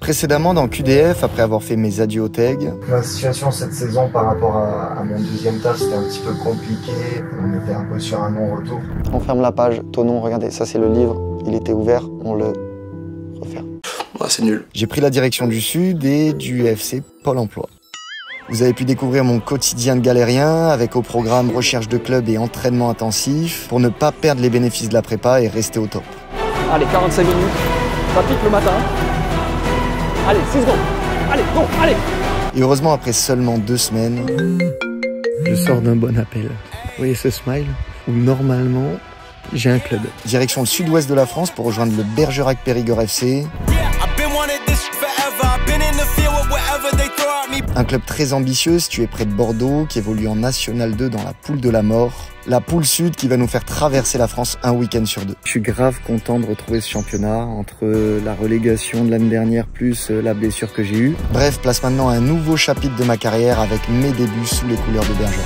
Précédemment dans QDF, après avoir fait mes adieux au TEG. La situation cette saison par rapport à mon deuxième taf, c'était un petit peu compliqué. On était un peu sur un non-retour. On ferme la page. Tonon, regardez, ça c'est le livre. Il était ouvert, on le referme. Ouais, c'est nul. J'ai pris la direction du Sud et du FC Pôle emploi. Vous avez pu découvrir mon quotidien de galérien avec au programme recherche de club et entraînement intensif pour ne pas perdre les bénéfices de la prépa et rester au top. Allez, 45 minutes, ça pique le matin. Allez, 6 secondes. Allez, go, allez. Et heureusement, après seulement 2 semaines, je sors d'un bon appel. Vous voyez ce smile où normalement, j'ai un club. Direction le sud-ouest de la France pour rejoindre le Bergerac Périgord FC. Un club très ambitieux situé près de Bordeaux qui évolue en National 2 dans la poule de la mort. La poule sud qui va nous faire traverser la France un week-end sur 2. Je suis grave content de retrouver ce championnat entre la relégation de l'année dernière plus la blessure que j'ai eue. Bref, place maintenant un nouveau chapitre de ma carrière avec mes débuts sous les couleurs de Bergerac.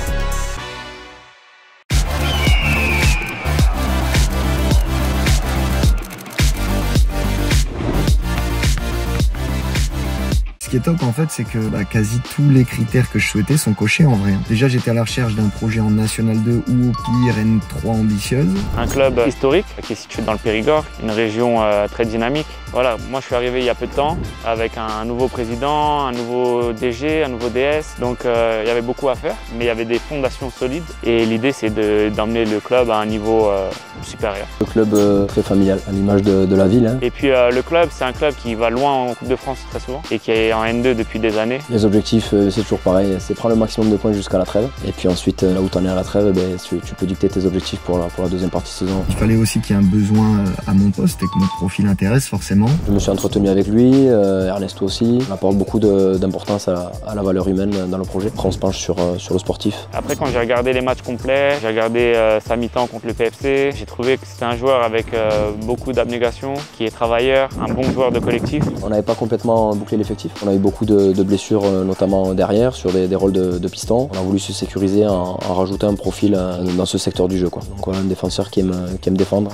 Ce qui est top en fait, c'est que quasi tous les critères que je souhaitais sont cochés en vrai. Déjà j'étais à la recherche d'un projet en National 2 ou au pire N3 ambitieuse. Un club historique qui est situé dans le Périgord, une région très dynamique. Voilà, moi je suis arrivé il y a peu de temps avec un nouveau président, un nouveau DG, un nouveau DS. Donc il y avait beaucoup à faire, mais il y avait des fondations solides. Et l'idée c'est d'emmener le club à un niveau supérieur. Le club très familial, à l'image de la ville. Hein. Et puis le club, c'est un club qui va loin en Coupe de France très souvent et qui est en N2 depuis des années. Les objectifs, c'est toujours pareil, c'est prendre le maximum de points jusqu'à la trêve. Et puis ensuite, là où tu en es à la trêve, tu peux dicter tes objectifs pour la deuxième partie de saison. Il fallait aussi qu'il y ait un besoin à mon poste et que mon profil intéresse forcément. Je me suis entretenu avec lui, Ernesto aussi. On apporte beaucoup d'importance à la valeur humaine dans le projet. Après, on se penche sur le sportif. Après, quand j'ai regardé les matchs complets, j'ai regardé sa mi-temps contre le PFC, j'ai trouvé que c'était un joueur avec beaucoup d'abnégation, qui est travailleur, un bon joueur de collectif. On n'avait pas complètement bouclé l'effectif. On a eu beaucoup de blessures, notamment derrière, sur des rôles de piston. On a voulu se sécuriser en rajoutant un profil dans ce secteur du jeu, quoi. Donc voilà, un défenseur qui aime défendre.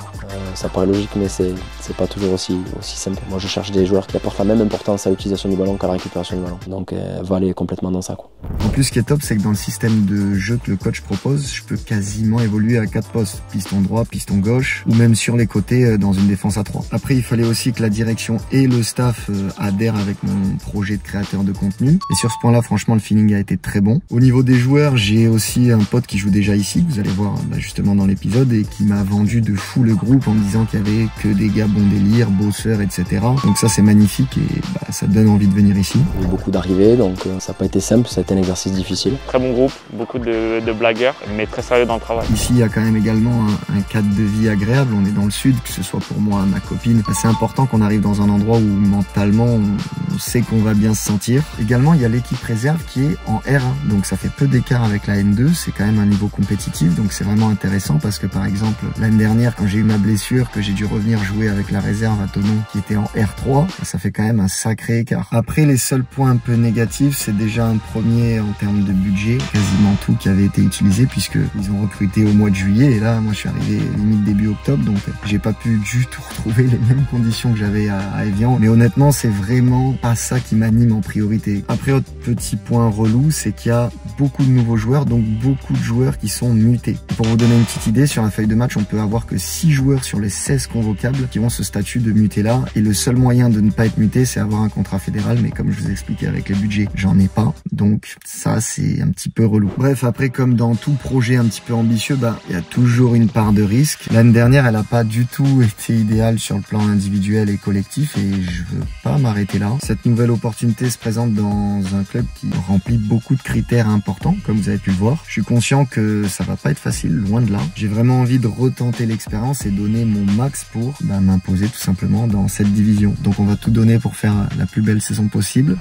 Ça paraît logique, mais c'est pas toujours aussi simple. Moi, je cherche des joueurs qui apportent la même importance à l'utilisation du ballon qu'à la récupération du ballon. Donc, va aller complètement dans ça, quoi. En plus, ce qui est top, c'est que dans le système de jeu que le coach propose, je peux quasiment évoluer à 4 postes. Piston droit, piston gauche, ou même sur les côtés dans une défense à 3. Après, il fallait aussi que la direction et le staff adhèrent avec mon projet de créateur de contenu. Et sur ce point-là, franchement, le feeling a été très bon. Au niveau des joueurs, j'ai aussi un pote qui joue déjà ici, que vous allez voir justement dans l'épisode, et qui m'a vendu de fou le groupe en me disant qu'il y avait que des gars bon délire, bosseurs, etc. Donc ça, c'est magnifique et ça donne envie de venir ici. Il y a eu beaucoup d'arrivées, donc ça n'a pas été simple, ça a été un exercice difficile. Très bon groupe, beaucoup de blagueurs, mais très sérieux dans le travail. Ici, il y a quand même également un cadre de vie agréable. On est dans le sud, que ce soit pour moi, ma copine. C'est important qu'on arrive dans un endroit où mentalement, on sait qu'on va bien se sentir. Également, il y a l'équipe réserve qui est en R1, donc ça fait peu d'écart avec la N2. C'est quand même un niveau compétitif, donc c'est vraiment intéressant parce que par exemple, l'année dernière, quand j'ai eu ma blessure, que j'ai dû revenir jouer avec la réserve à Tonon qui était en R3, ça fait quand même un sacré écart. Après, les seuls points un peu négatifs, c'est déjà un premier en termes de budget, quasiment tout qui avait été utilisé puisque ils ont recruté au mois de juillet et là, moi, je suis arrivé limite début octobre, donc j'ai pas pu du tout retrouver les mêmes conditions que j'avais à Evian. Mais honnêtement, c'est vraiment pas ça qui m'anime en priorité. Après, autre petit point relou, c'est qu'il y a beaucoup de nouveaux joueurs, donc beaucoup de joueurs qui sont mutés. Et pour vous donner une petite idée, sur la feuille de match, on peut avoir que 6 joueurs sur les 16 convocables qui ont ce statut de muté là. Et le seul moyen de ne pas être muté, c'est avoir un contrat fédéral. Mais comme je vous ai expliqué avec les budgets, j'en ai pas. Donc ça, c'est un petit peu relou. Bref, après, comme dans tout projet un petit peu ambitieux, il y a toujours une part de risque. L'année dernière, elle a pas du tout été idéale sur le plan individuel et collectif et je veux pas m'arrêter là. Cette nouvelle opportunité se présente dans un club qui remplit beaucoup de critères importants, comme vous avez pu le voir. Je suis conscient que ça va pas être facile, loin de là. J'ai vraiment envie de retenter l'expérience et donner mon max pour m'imposer tout simplement dans cette division. Donc on va tout donner pour faire la plus belle saison possible.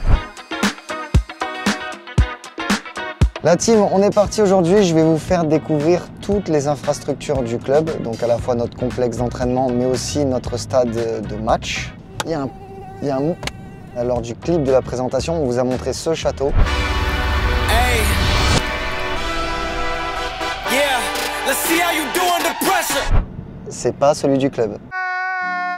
La team, on est parti aujourd'hui. Je vais vous faire découvrir toutes les infrastructures du club, donc à la fois notre complexe d'entraînement, mais aussi notre stade de match. Il y a un mot. Lors du clip de la présentation, on vous a montré ce château. Hey. Yeah. Let's see how you do under pressure. C'est pas celui du club.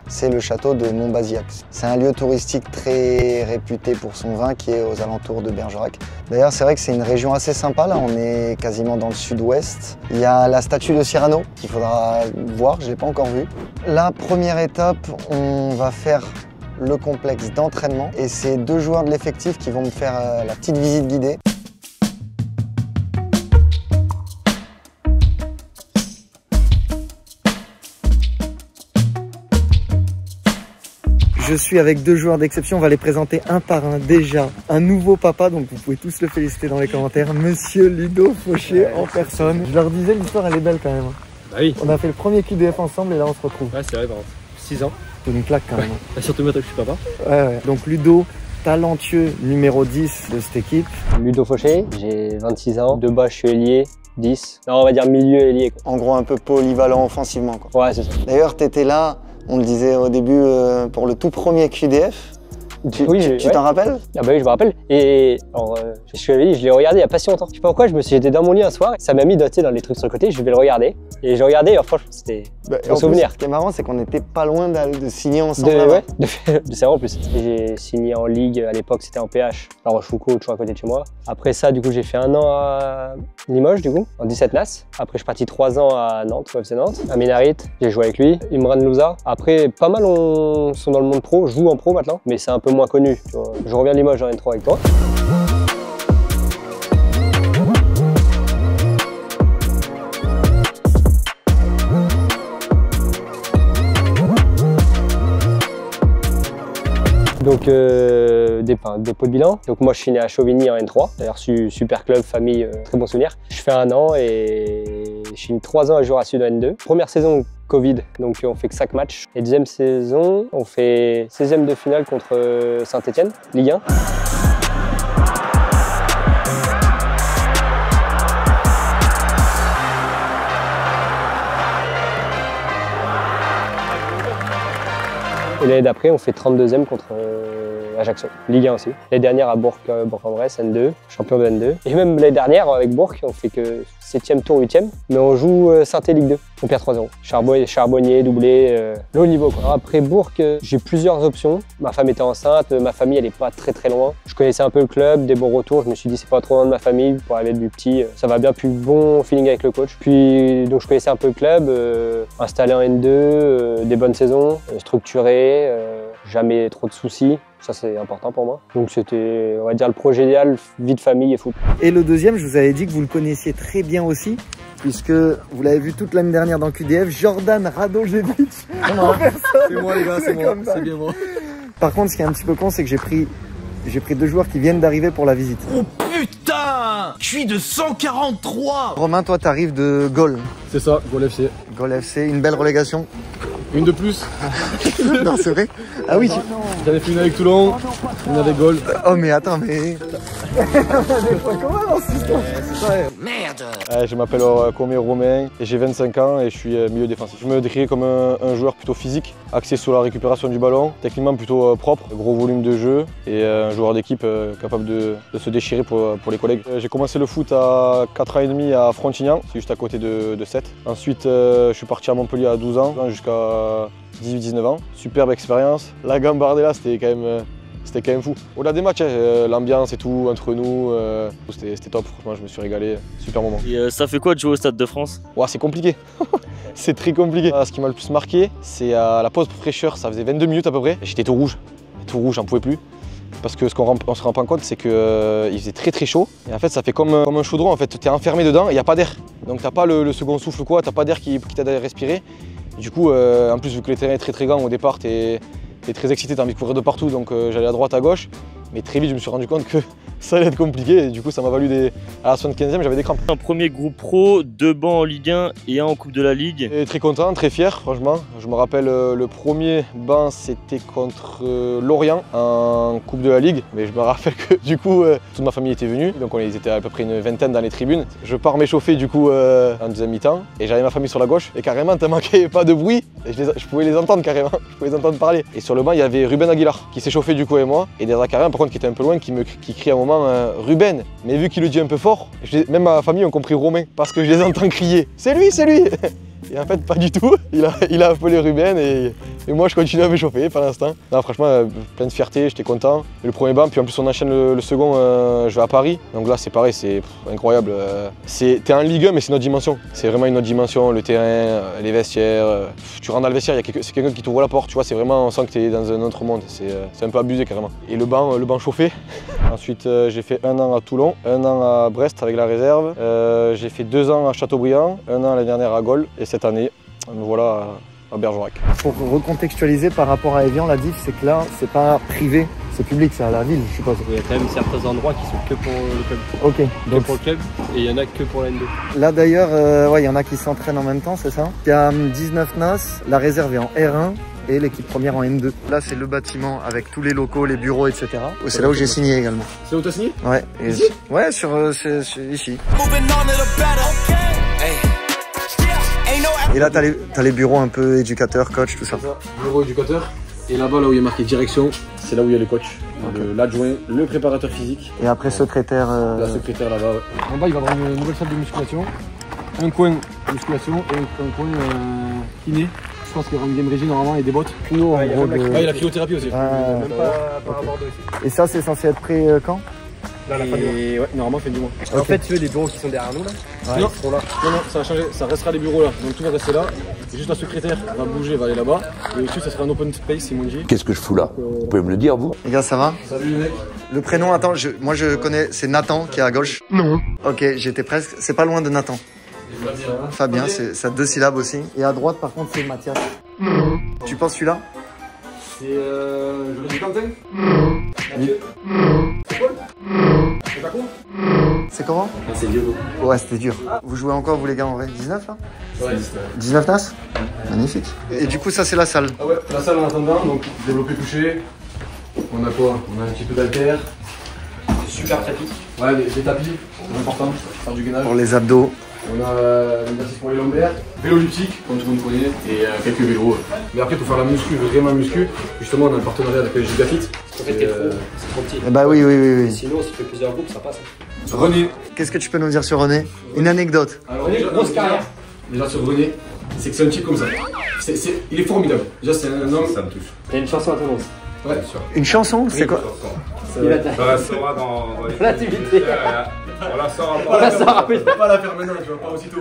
c'est le château de Montbazillac. C'est un lieu touristique très réputé pour son vin qui est aux alentours de Bergerac. D'ailleurs, c'est vrai que c'est une région assez sympa, là, on est quasiment dans le sud-ouest. Il y a la statue de Cyrano qu'il faudra voir, je ne l'ai pas encore vue. La première étape, on va faire le complexe d'entraînement et c'est 2 joueurs de l'effectif qui vont me faire la petite visite guidée. Je suis avec 2 joueurs d'exception, on va les présenter un par un. Déjà, un nouveau papa, donc vous pouvez tous le féliciter dans les commentaires, Monsieur Ludo Fauché en personne. Je leur disais, l'histoire elle est belle quand même. Bah oui. On a fait le premier QDF ensemble et là on se retrouve. Ouais, c'est vrai, par contre. 6 ans. C'est une claque quand même. Ouais. Surtout maintenant que je suis papa. Ouais. Donc Ludo, talentueux numéro 10 de cette équipe. Ludo Fauché, j'ai 26 ans. De bas, je suis ailier, 10. Non, on va dire milieu ailier. En gros, un peu polyvalent offensivement, quoi. Ouais, c'est ça. D'ailleurs, tu étais là, on le disait au début, pour le tout premier QDF. Tu t'en rappelles? Ah bah oui, je me rappelle. Et alors, je l'ai regardé il n'y a pas si longtemps. Je sais pas pourquoi, j'étais dans mon lit un soir, ça m'a mis dans les trucs sur le côté, je vais le regarder. Et j'ai regardé, alors franchement, c'était un souvenir. Ce qui est marrant, c'est qu'on n'était pas loin de signer ensemble. C'est vrai en plus. J'ai signé en Ligue, à l'époque c'était en PH, La Rochefoucauld, toujours à côté de chez moi. Après ça, du coup, j'ai fait 1 an à Limoges, du coup, en 17 NAS. Après, je suis parti 3 ans à Nantes, au FC Nantes. À Ménarit, j'ai joué avec lui. Imran Louza. Après, pas mal sont dans le monde pro, joue en pro maintenant, mais c'est un peu moins connu. Tu vois. Je reviens de Limoges en N3 avec toi. Donc dépôt de bilan. Donc moi je suis né à Chauvigny en N3. D'ailleurs super club, famille, très bon souvenir. Je fais 1 an et je suis 3 ans à jouer à Sud en N2. Première saison Covid, donc on fait que 5 matchs. Et deuxième saison, on fait 16e de finale contre Saint-Etienne, Ligue 1. Et l'année d'après, on fait 32e contre Ajaccio, Ligue 1 aussi. L'année dernière à Bourg-en-Bresse, N2, champion de N2. Et même l'année dernière avec Bourg, on fait que 7e tour, 8e, mais on joue Saint-Étienne Ligue 2. On perd 3-0. Charbonnier, doublé, le haut niveau, quoi. Alors après Bourg, j'ai plusieurs options. Ma femme était enceinte, ma famille elle est pas très loin. Je connaissais un peu le club, des bons retours. Je me suis dit c'est pas trop loin de ma famille pour aller du petit. Ça va bien, plus bon feeling avec le coach. Puis donc je connaissais un peu le club, installé en N2, des bonnes saisons, structuré, jamais trop de soucis. Ça, c'est important pour moi. Donc, c'était, on va dire, le projet idéal, vie de famille et foot. Et le deuxième, je vous avais dit que vous le connaissiez très bien aussi, puisque vous l'avez vu toute l'année dernière dans QDF, Jordan Radojevic. C'est moi, les gars, c'est moi. C'est bien moi. Par contre, ce qui est un petit peu con, c'est que j'ai pris 2 joueurs qui viennent d'arriver pour la visite. Oh putain! Je suis de 143! Romain, toi, t'arrives de Gaulle. C'est ça, Gaulle FC. Gaulle FC, une belle relégation. Une de plus. Non, c'est vrai? Ah oui. J'avais fait une avec Toulon, une avec Gaulle. Oh mais attends, mais... Comment dans cette histoire? Merde! Je m'appelle Comé Romain et j'ai 25 ans et je suis milieu défensif. Je me décrirais comme un joueur plutôt physique, axé sur la récupération du ballon, techniquement plutôt propre, gros volume de jeu et un joueur d'équipe capable de se déchirer pour les collègues. J'ai commencé le foot à 4 ans et demi à Frontignan, c'est juste à côté de Sète. Ensuite, je suis parti à Montpellier à 12 ans jusqu'à 18-19 ans. Superbe expérience. La Gambardella, c'était quand même fou. Au-delà des matchs, l'ambiance et tout, entre nous, c'était top. Franchement, je me suis régalé. Super moment. Et ça fait quoi de jouer au Stade de France? Ouais, c'est compliqué. C'est très compliqué. Ce qui m'a le plus marqué, c'est à la pause pour fraîcheur. Ça faisait 22 minutes à peu près. J'étais tout rouge. Tout rouge, j'en pouvais plus. Parce que ce qu'on se rend pas compte, c'est qu'il faisait très chaud. Et en fait, ça fait comme un chaudron. En fait, tu es enfermé dedans et il n'y a pas d'air. Donc, tu n'as pas le second souffle, quoi. Tu n'as pas d'air qui t'aide à respirer. Du coup, en plus, vu que le terrain est très grand au départ, tu es très excité, tu as envie de courir de partout. Donc, j'allais à droite, à gauche. Mais très vite, je me suis rendu compte que ça allait être compliqué. Et du coup, ça m'a valu à la 75e, j'avais des crampes. Un premier groupe pro, 2 bancs en Ligue 1 et 1 en Coupe de la Ligue. Et très content, très fier, franchement. Je me rappelle, le premier banc, c'était contre Lorient en Coupe de la Ligue. Mais je me rappelle que du coup, toute ma famille était venue. Donc on était à peu près une vingtaine dans les tribunes. Je pars m'échauffer du coup en deuxième mi-temps. Et j'avais ma famille sur la gauche. Et carrément, tellement qu'il n'y avait pas de bruit. Et je pouvais les entendre carrément. Je pouvais les entendre parler. Et sur le banc, il y avait Ruben Aguilar qui s'échauffait du coup et moi. Et derrière Karim, par contre, qui était un peu loin, qui crie à un moment Ruben. Mais vu qu'il le dit un peu fort, même ma famille ont compris Romain. Parce que je les entends crier. C'est lui, c'est lui. Et en fait, pas du tout. Il a appelé Ruben et Et moi, je continue à m'échauffer pour l'instant. Non, franchement, plein de fierté, j'étais content. Et le premier banc, puis en plus, on enchaîne le second, je vais à Paris. Donc là, c'est pareil, c'est incroyable. T'es en Ligue 1, mais c'est une autre dimension. C'est vraiment une autre dimension, le terrain, les vestiaires. Tu rentres dans le vestiaire, c'est quelqu'un qui t'ouvre la porte, tu vois, c'est vraiment, on sent que t'es dans un autre monde. C'est un peu abusé carrément. Et le banc chauffé. Ensuite, j'ai fait 1 an à Toulon, 1 an à Brest avec la réserve. J'ai fait 2 ans à Châteaubriand, 1 an l'année dernière à Gaulle. Et cette année, me voilà à Bergerac. Pour recontextualiser par rapport à Evian, la diff, c'est que là, c'est pas privé, c'est public, c'est à la ville, je suppose. Il y a quand même certains endroits qui sont que pour le club. Ok. Que pour le club, et il y en a que pour la N2. Là d'ailleurs, ouais, il y en a qui s'entraînent en même temps, c'est ça? Il y a 19 NAS, la réserve est en R1 et l'équipe première en N2. Là, c'est le bâtiment avec tous les locaux, les bureaux, etc. C'est là où j'ai signé également. C'est là où t'as signé? Ouais. Ici? Ouais, ici. Et là, t'as les bureaux un peu éducateurs, coach, tout ça. Bureau éducateur. Et là-bas, là où il y a marqué direction, c'est là où il y a le coach, l'adjoint, le préparateur physique. Et après, secrétaire. La secrétaire là-bas, ouais. En bas, il va y avoir une nouvelle salle de musculation. Un coin musculation et un coin kiné. Je pense qu'il y aura une game régie normalement et des bottes. Nous, en gros, il y a la cryothérapie aussi. Même pas par abordé aussi. Et ça, c'est censé être prêt quand? Là, la fin du mois. Ouais, normalement, fin du mois. En fait, tu veux les bureaux qui sont derrière nous là? Ouais, non, ils seront là. Non, ça va changer. Ça restera les bureaux là. Donc tout va rester là. Et juste la secrétaire va bouger, va aller là-bas. Et au-dessus, ça sera un open space, ils m'ont dit. Qu'est-ce que je fous là? Vous pouvez me le dire, vous? Les gars, ça va? Salut les mecs. Le prénom, attends, moi je connais, c'est Nathan qui est à gauche. Non. Ok, j'étais presque. C'est pas loin de Nathan. Fabien, ça 2 syllabes aussi. Et à droite, par contre, c'est Mathias. Non. Tu penses celui-là? C'est j'aurais dit Quentin. Mathieu. C'est Paul. C'est pas con. C'est comment? C'est Diogo. Ouais, c'était dur. Vous jouez encore, vous les gars, en vrai? 19 là? Ouais, 19 NAS? Magnifique. Et du coup, ça, c'est la salle. Ah ouais, la salle en attendant, donc développé couché. On a quoi? On a un petit peu d'haltère. Super tapis. Ouais, des tapis, c'est important, faire du gainage. Pour les abdos. On a une assise pour les lombaires, vélo elliptique, comme tout le monde connaît, et quelques vélos. Mais après, pour faire la muscu, vraiment muscu, justement, on a un partenariat avec Gigafit. En fait, c'est trop petit. Eh bah oui. Sinon, si tu fais plusieurs groupes, ça passe. René. Qu'est-ce que tu peux nous dire sur René? Une anecdote. Alors, grosse carrière. Déjà sur René, c'est que c'est un type comme ça. Il est formidable. Déjà, c'est un homme. Ça me touche. Il y a une chanson à ton nom. Ouais, bien sûr. Une chanson? C'est quoi? Il va la saura dans l'activité. On la sort on la sort rapide. Pas la faire maintenant, tu vois, pas aussitôt.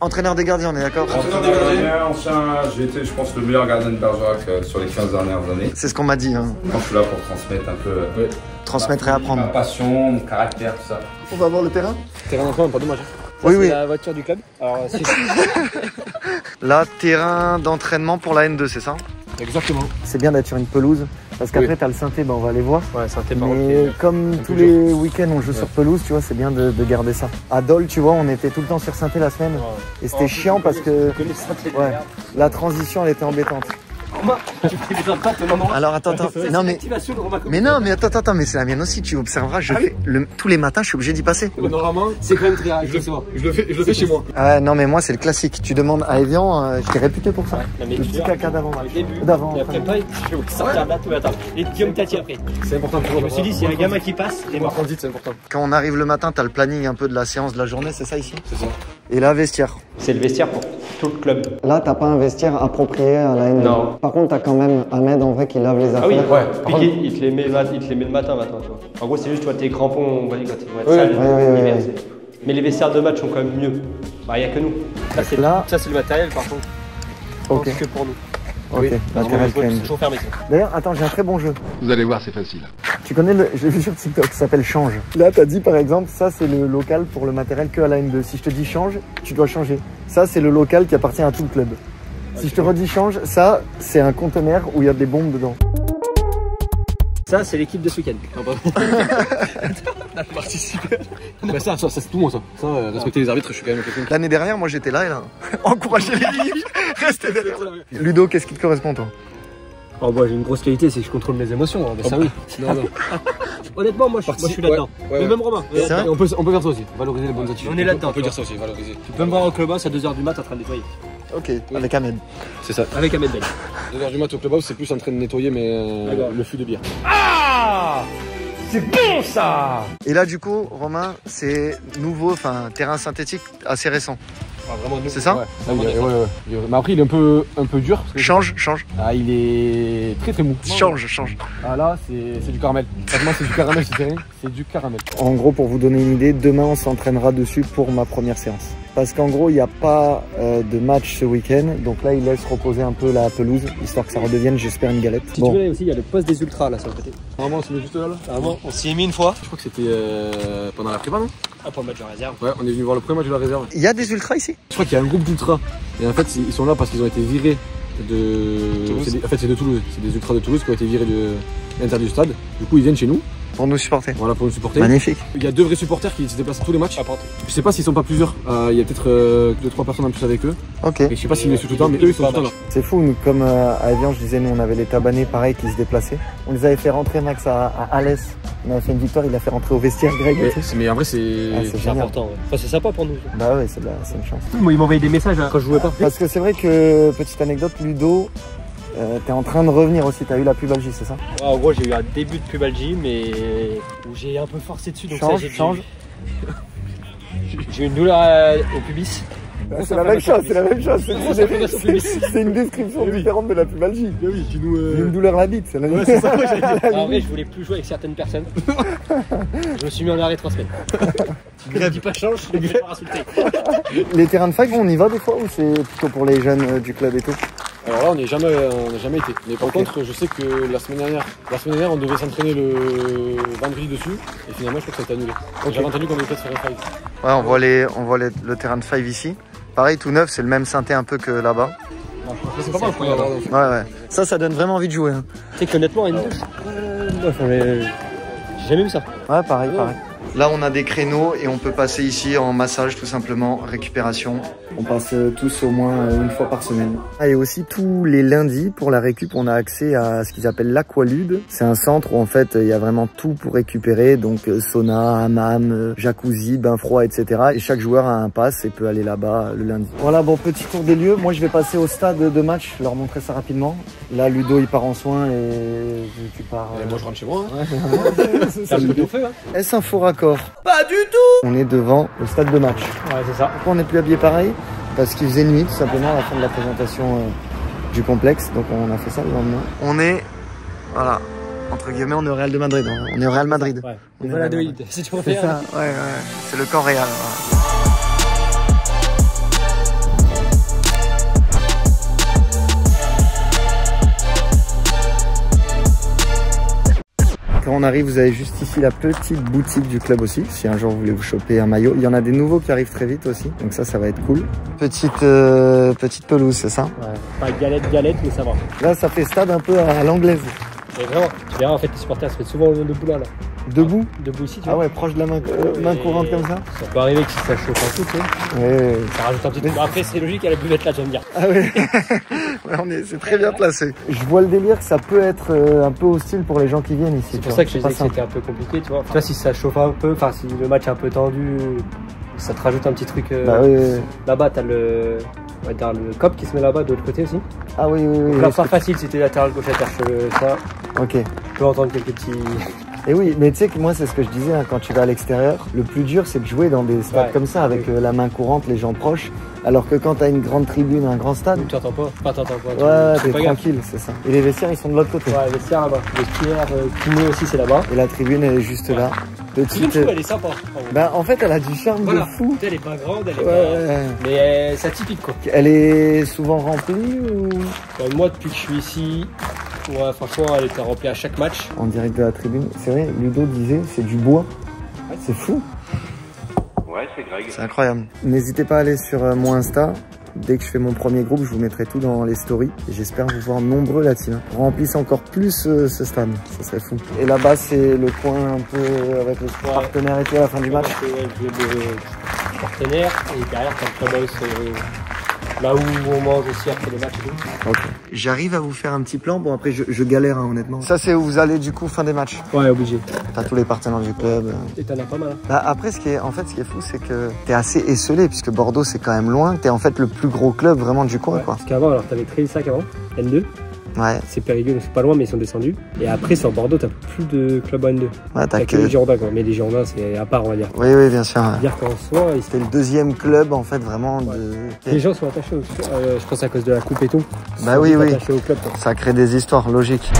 Entraîneur des gardiens, on est d'accord? Entraîneur des gardiens, j'ai été, je pense, le meilleur gardien de Bergerac sur les 15 dernières années. C'est ce qu'on m'a dit. Hein. Moi, je suis là pour transmettre un peu. Transmettre et apprendre. Ma passion, mon caractère, tout ça. On va voir le terrain? Terrain d'entraînement, pas dommage. Oui. La voiture du club. Alors, là, terrain d'entraînement pour la N2, c'est ça? Exactement. C'est bien d'être sur une pelouse. Parce qu'après, t'as le synthé, on va aller voir. Ouais, synthé par Mais comme tous les week-ends, on joue sur pelouse, tu vois, c'est bien de garder ça. À Dole, tu vois, on était tout le temps sur synthé la semaine. Et c'était chiant parce que la transition, elle était embêtante. Alors attends. Non mais attends, mais c'est la mienne aussi. Tu observeras, je fais tous les matins, je suis obligé d'y passer. Normalement, c'est quand même très rare. Je le fais chez moi. Non mais moi c'est le classique. Tu demandes à Evian, j'étais réputé pour ça. Le petit caca d'avant. Et après pas, je vais sortir là tout attends. Et Guillaume Tati après. C'est important pour moi. Je me suis dit s'il y a un gamin qui passe, les morts transit, c'est important. Quand on arrive le matin, t'as le planning un peu de la séance de la journée, c'est ça ici? C'est ça. Et là, vestiaire. C'est le vestiaire pour tout le club. Là, t'as pas un vestiaire approprié à la N2. Non. Par contre, t'as quand même Ahmed en vrai qui lave les affaires. Ah oui, ouais. Puis il te les met le matin maintenant, tu vois. En gros, c'est juste, tu vois, tes crampons, on va dire, quand ils vont être sales, mais les vestiaires de match sont quand même mieux. Bah, il n'y a que nous. Ça, c'est le matériel, par contre. Ok. Que pour nous. Ok, c'est toujours fermé. D'ailleurs, attends, j'ai un très bon jeu. Vous allez voir, c'est facile. Tu connais je l'ai vu sur TikTok, ça s'appelle Change. Là, t'as dit par exemple, ça c'est le local pour le matériel que à la N2. Si je te dis change, tu dois changer. Ça, c'est le local qui appartient à tout le club. Si je te redis change, ça, c'est un conteneur où il y a des bombes dedans. Ça, c'est l'équipe de ce week-end. Participer. Bah ça c'est tout moi ça. Respecter les arbitres, je suis quand même quelqu'un. L'année dernière, moi j'étais là et là. Encourager l'équipe, rester derrière. Ludo, qu'est-ce qui te correspond toi? Oh bah j'ai une grosse qualité, c'est que je contrôle mes émotions. Hein. Ça oui. Non. Honnêtement, moi je suis là-dedans. Mais même Romain. On peut faire ça aussi. Valoriser les bonnes attitudes. On est là-dedans. On peut dire ça aussi, valoriser. Tu peux me voir au clubhouse à 2h du mat en train de nettoyer. Ok, avec Ahmed. C'est ça. Avec Ahmed Ben. 2h du mat au clubhouse, c'est plus en train de nettoyer le fût de bière. Ah! C'est bon ça! Et là du coup, Romain, c'est nouveau, terrain synthétique assez récent. C'est ça? Ouais. Mais après il est un peu dur. Change. Ah, il est très mou. Change. Ah là c'est du caramel. Franchement c'est du caramel ce terrain, c'est du caramel. En gros, pour vous donner une idée, demain on s'entraînera dessus pour ma première séance. Parce qu'en gros, il n'y a pas de match ce week-end. Donc là, il laisse reposer un peu la pelouse, histoire que ça redevienne, j'espère, une galette. Si tu veux, aussi, il y a le poste des ultras là sur le côté. Normalement, c'est juste là. Normalement, on s'y est mis une fois. Je crois que c'était pendant la prépa, non? Ah, pour le match de réserve. Ouais, on est venu voir le premier match de la réserve. Il y a des ultras ici? Je crois qu'il y a un groupe d'ultras. Et en fait, ils sont là parce qu'ils ont été virés de Toulouse. En fait, c'est de Toulouse. C'est des ultras de Toulouse qui ont été virés de l'intérieur du stade. Du coup, ils viennent chez nous. Pour nous supporter. Voilà, pour nous supporter. Magnifique. Il y a 2 vrais supporters qui se déplacent à tous les matchs. Je sais pas s'ils sont pas plusieurs. Il y a peut-être 2-3 personnes en plus avec eux. Ok. Et je sais pas s'ils les suivent tout le temps, mais eux ils sont tout le temps là. C'est fou, nous, comme à Evian, je disais, nous on avait les Tabanais pareil qui se déplaçaient. On les avait fait rentrer, Max, à Alès. On avait fait une victoire, il a fait rentrer au vestiaire, Greg. Mais en vrai, c'est important. Ouais. Enfin, c'est sympa pour nous. Bah ouais, c'est une chance. Moi, ils m'envoyaient des messages quand je jouais pas. Parce que c'est vrai que, petite anecdote, Ludo, t'es en train de revenir aussi, t'as eu la pubalgie, c'est ça? Ouais, en gros, j'ai eu un début de pubalgie, mais où j'ai un peu forcé dessus. Donc change. J'ai eu une douleur au pubis. C'est la même chose. C'est une description différente de la pubalgie. Oui, une douleur à la bite, c'est la même chose. En vrai, je voulais plus jouer avec certaines personnes. Je me suis mis en arrêt 3 semaines. Ne dis pas change, je vais pas insulter. Les terrains de 5, on y va des fois ou c'est plutôt pour les jeunes du club et tout? Alors là, on n'a jamais été. Mais par contre, je sais que la semaine dernière, on devait s'entraîner le vendredi dessus. Et finalement, je crois que ça a été annulé. J'avais entendu qu'on devait peut-être faire un 5. Ouais, on voit le terrain de 5 ici. Pareil, tout neuf, c'est le même synthé un peu que là-bas. C'est pas mal pour y aller. Ouais. Ça donne vraiment envie de jouer. Hein. Tu sais qu'honnêtement, j'ai jamais vu ça. Ouais, pareil. Là, on a des créneaux et on peut passer ici en massage tout simplement, récupération. On passe tous au moins une fois par semaine. Et aussi tous les lundis, pour la récup, on a accès à ce qu'ils appellent l'Aqualude. C'est un centre où en fait, il y a vraiment tout pour récupérer. Donc sauna, hammam, jacuzzi, bain froid, etc. Et chaque joueur a un pass et peut aller là-bas le lundi. Voilà, bon, petit tour des lieux. Moi, je vais passer au stade de match, leur montrer ça rapidement. Là, Ludo, il part en soins et tu pars... Et moi, je rentre chez moi. Hein. C'est le feu, hein. Est-ce un faux raccord? Pas du tout. On est devant le stade de match. Ouais, c'est ça. Pourquoi on n'est plus habillé pareil? Parce qu'il faisait nuit tout simplement à la fin de la présentation du complexe. Donc on a fait ça le lendemain. On est, voilà, entre guillemets, on est au Real de Madrid. On est au Real Madrid. Ouais. On est Valladolid, si tu préfères. C'est ça, ouais. C'est le camp Real. Voilà. Quand on arrive, vous avez juste ici la petite boutique du club aussi. Si un jour vous voulez vous choper un maillot, il y en a des nouveaux qui arrivent très vite aussi. Donc ça va être cool. Petite pelouse, c'est ça? Ouais. Pas galette, mais ça va. Là, ça fait stade un peu à l'anglaise. Mais vraiment, tu verras en fait les supporters se mettent souvent debout là. Debout? Debout ici, tu vois. Ah ouais, proche de la main courante comme ça? Ça peut arriver que si ça chauffe un peu, tu sais. Ouais. Ça rajoute un petit truc. Après, c'est logique, il y a la buvette là, tu vas me dire. Ah ouais. C'est très bien placé. Je vois le délire que ça peut être un peu hostile pour les gens qui viennent ici. C'est pour ça que je disais que c'était un peu compliqué, tu vois. Tu vois, si ça chauffe un peu, enfin, si le match est un peu tendu, ça te rajoute un petit truc. Là-bas, t'as le cop qui se met là-bas de l'autre côté aussi. Ah oui. Donc là, pas facile si t'es latéral gauche, ça. Ok. Tu peux entendre quelques petits. Et oui, mais tu sais que moi, c'est ce que je disais, hein, quand tu vas à l'extérieur, le plus dur, c'est de jouer dans des stades comme ça, avec la main courante, les gens proches. Alors que quand t'as une grande tribune, un grand stade... Tu t'entends pas. Ouais, t'es tranquille, c'est ça. Et les vestiaires, ils sont de l'autre côté. Ouais, les vestiaires là-bas. Les vestiaires, kiné aussi, c'est là-bas. Et la tribune, elle est juste là. Petite... Elle est sympa. Bah, en fait, elle a du charme de fou. Elle est pas grande, elle est pas... Mais c'est atypique, quoi. Elle est souvent remplie ou... Moi, depuis que je suis ici... Ouais, franchement, elle était remplie à chaque match. En direct de la tribune, c'est vrai, Ludo disait, c'est du bois. Ouais. C'est fou. Ouais, c'est Greg. C'est incroyable. N'hésitez pas à aller sur mon Insta. Dès que je fais mon premier groupe, je vous mettrai tout dans les stories. Et j'espère vous voir nombreux là-dessus. Remplissez encore plus ce stade. Ça serait fou. Et là-bas, c'est le coin un peu avec le partenaire et tout à la fin du match. Ouais, le partenaire. Et derrière, t'as le clubhouse. Là où on mange aussi après les matchs et tout. Ok. J'arrive à vous faire un petit plan. Bon, après, je galère, hein, honnêtement. Ça, c'est où vous allez du coup fin des matchs? Ouais, obligé. T'as tous les partenaires du club. Et t'en as pas mal. Bah, après, ce qui est fou, c'est que t'es assez esselé, puisque Bordeaux, c'est quand même loin. T'es en fait le plus gros club vraiment du coin, quoi. Parce qu'avant, alors t'avais Trélissac avant, N2. Ouais. C'est Périgueux, donc c'est pas loin, mais ils sont descendus. Et après, sur Bordeaux, t'as plus de club en N2. Ouais, t'as que les Girondins, quoi. Mais les Girondins, c'est à part, on va dire. Oui, oui, bien sûr. Dire qu'en soi, c'était le deuxième club, en fait, vraiment. Ouais. Les gens sont attachés je pense à cause de la coupe et tout. Bah oui, oui. Au club, ça crée des histoires logiques.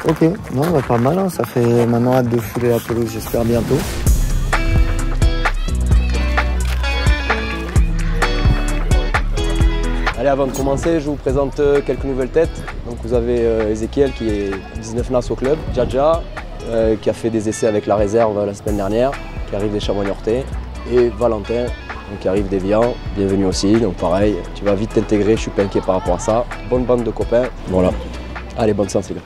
Ok, non, bah, pas mal, hein. Ça fait maintenant hâte de fouler la pelouse, j'espère bientôt. Allez, avant de commencer, je vous présente quelques nouvelles têtes. Donc vous avez Ezekiel qui est 19 nas au club, Djadja qui a fait des essais avec la réserve la semaine dernière, qui arrive des Chamois-Niortais, et Valentin donc, qui arrive des Vians, bienvenue aussi. Donc pareil, tu vas vite t'intégrer, je suis pas inquiet par rapport à ça. Bonne bande de copains, voilà. Allez, bonne chance les gars.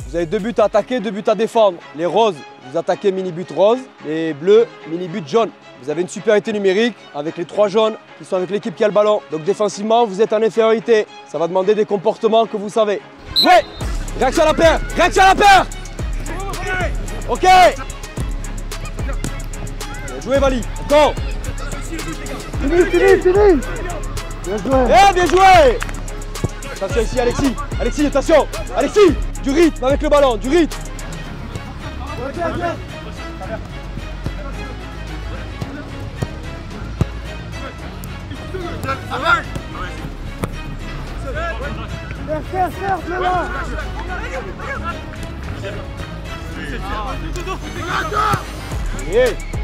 Vous avez 2 buts à attaquer, 2 buts à défendre. Les roses, vous attaquez mini-but rose. Les bleus, mini-but jaune. Vous avez une supériorité numérique avec les 3 jaunes qui sont avec l'équipe qui a le ballon. Donc défensivement, vous êtes en infériorité. Ça va demander des comportements que vous savez. Jouez! Réaction à la paire! Réaction à la paire! Ok! Bien joué, Vali. Encore! Fini! Bien joué! Eh, bien joué! Attention ici, Alexis! Alexis, attention! Alexis! Du rythme avec le ballon, du rythme!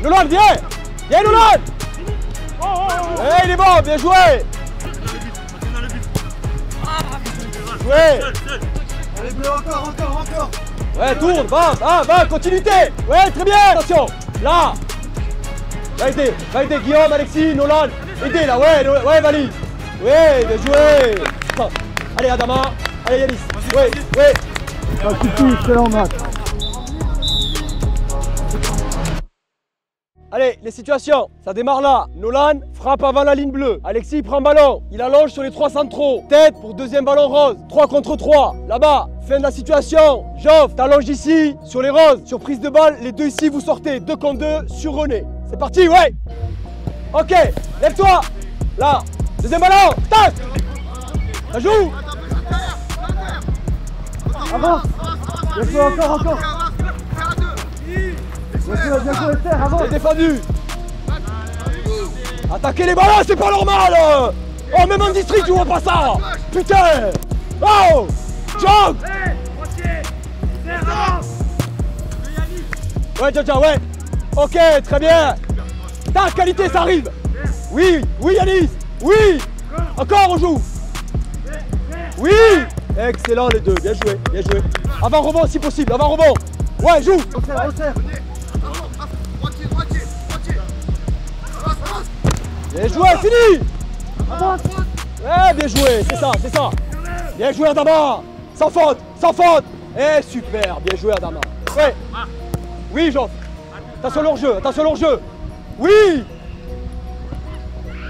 Nolan, viens! Viens, Nolan! Eh, il est bon, bien joué! Joué! Allez, bleu, encore! Ouais, tourne, va, continuité! Ouais, très bien! Attention! Là! Va aider Guillaume, Alexis, Nolan! Aidez là, ouais, Vali! Ouais, bien joué! Allez, Adama! Allez, Yanis! Ouais! Ça suffit, excellent match! Allez, les situations, ça démarre là. Nolan frappe avant la ligne bleue. Alexis prend ballon. Il allonge sur les 3 centraux. Tête pour deuxième ballon rose. 3 contre 3. Là-bas, fin de la situation. Joff, t'allonges ici sur les roses. Sur prise de balle, les 2 ici, vous sortez. 2 contre 2 sur René. C'est parti, ouais. Ok, lève-toi. Là, deuxième ballon. Tac. Ça joue. Avance. Bien joué, encore. Bien joué, Esther, avance. C'est défendu. Attaquez les ballons, c'est pas normal. Oh, même en district, tu vois pas ça. Putain. Oh. Jog. Ouais, Djadja, ouais. Ok, très bien. Ta qualité, ça arrive. Oui, Yanis. Oui. Encore, on joue. Oui. Excellent, les deux. Bien joué. Avant rebond, si possible. Avant rebond. Ouais, joue. Resserre. Bien joué, fini. Ouais, bien joué, c'est ça. Bien joué, Adama. Sans faute. Eh, super, bien joué, Adama. Ouais. Oui, Joff. Attention leur jeu. Oui.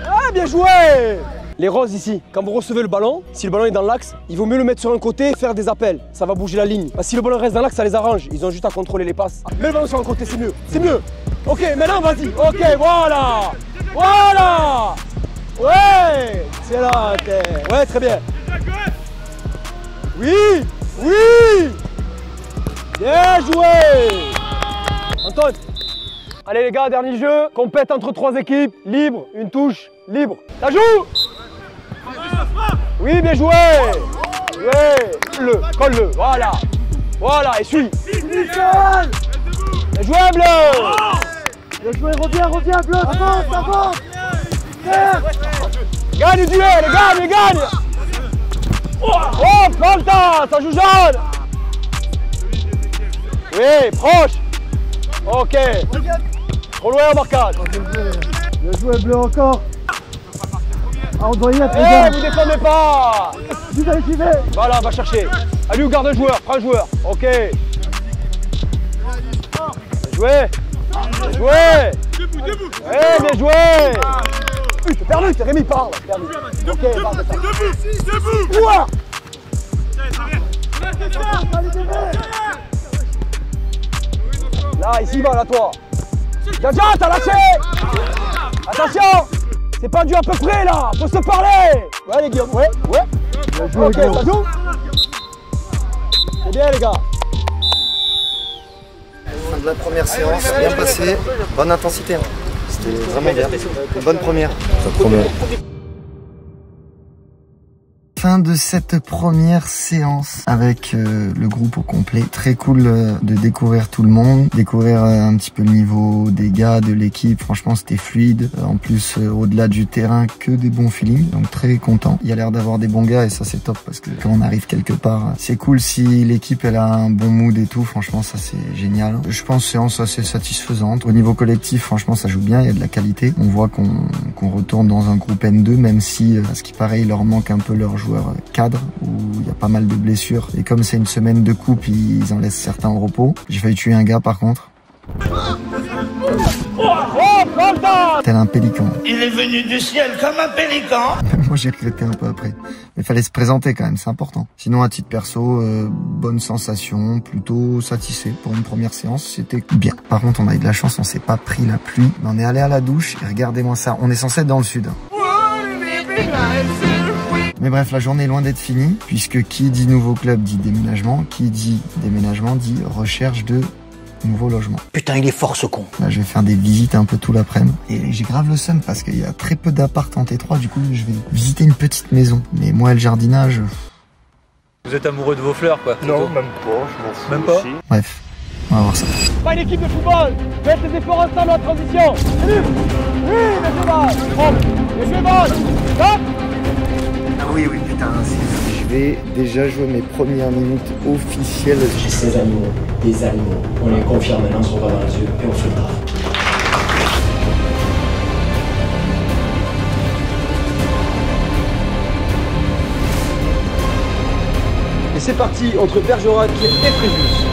Ah, bien joué. Les roses ici, quand vous recevez le ballon, si le ballon est dans l'axe, il vaut mieux le mettre sur un côté et faire des appels. Ça va bouger la ligne. Parce que si le ballon reste dans l'axe, ça les arrange. Ils ont juste à contrôler les passes. Mets le ballon sur un côté, c'est mieux. Ok, maintenant vas-y. Ok, voilà. Ouais, c'est là. Ouais, très bien. Oui. Bien joué. Antoine. Allez les gars, dernier jeu. Compète entre 3 équipes. Libre, une touche, libre. Ça joue. Oui, bien joué. Colle-le, voilà, et suis. Bien joué, bleu. Bien joué, reviens, bleu, avance. Gagne du duel, gagne. Oh, Planta, ça joue jaune. Oui, proche. Ok. Trop loin en marquage. Bien joué, bleu, encore. Ah, on doit y être, les Eh, gars. vous défendez pas. J'y vais. Voilà, va chercher. Allez, garde un joueur, prends un joueur. Ok. Bien joué. Joué. Bien joué. T'es perdu, t'es Rémi, parle. Perdu. Ok, parle. Debout. Là, ici, va, là, toi. Jaja, t'as lâché. Attention. C'est pas dû à peu près, là. Faut se parler. Ouais, les Guillaume, ouais. Ok, ça joue. C'est bien, les gars. Fin de la première séance, bien passé, bonne intensité. C'était vraiment bien. Bonne première. Fin de cette première séance avec le groupe au complet. Très cool de découvrir tout le monde, découvrir un petit peu le niveau des gars, de l'équipe. Franchement, c'était fluide. En plus, au-delà du terrain, que des bons feelings. Donc très content. Il y a l'air d'avoir des bons gars et ça c'est top parce que quand on arrive quelque part, c'est cool si l'équipe elle a un bon mood et tout. Franchement, ça c'est génial. Je pense séance assez satisfaisante. Au niveau collectif, franchement, ça joue bien. Il y a de la qualité. On voit qu'on retourne dans un groupe N2, même si, à ce qui paraît, il leur manque un peu leur joueur cadre où il y a pas mal de blessures et comme c'est une semaine de coupe ils en laissent certains au repos. J'ai failli tuer un gars par contre. Tel un pélican. Il est venu du ciel comme un pélican. Moi j'ai regretté un peu après. Mais il fallait se présenter quand même, c'est important. Sinon à titre perso, bonne sensation, plutôt satisfait pour une première séance, c'était bien. Par contre on a eu de la chance, on s'est pas pris la pluie. Mais on est allé à la douche et regardez-moi ça, on est censé être dans le sud. Mais bref, la journée est loin d'être finie, puisque qui dit nouveau club dit déménagement, qui dit déménagement dit recherche de nouveaux logements. Putain, il est fort ce con. Là, je vais faire des visites un peu tout l'après-midi. Et j'ai grave le seum parce qu'il y a très peu d'appart en T3, du coup, je vais visiter une petite maison. Mais moi, le jardinage... Vous êtes amoureux de vos fleurs, quoi? Non, même pas, je m'en fous. Même pas? Bref, on va voir ça. Pas une équipe de football. Faites les efforts ensemble en transition. Salut. Oui, bien joué, Val. Bien joué, Val. Stop. Oui, putain, je vais déjà jouer mes premières minutes officielles. J'ai ces animaux, des animaux. On les confirme maintenant, on va dans les yeux et on fait le taf. Et c'est parti entre Bergerac et Fréjus.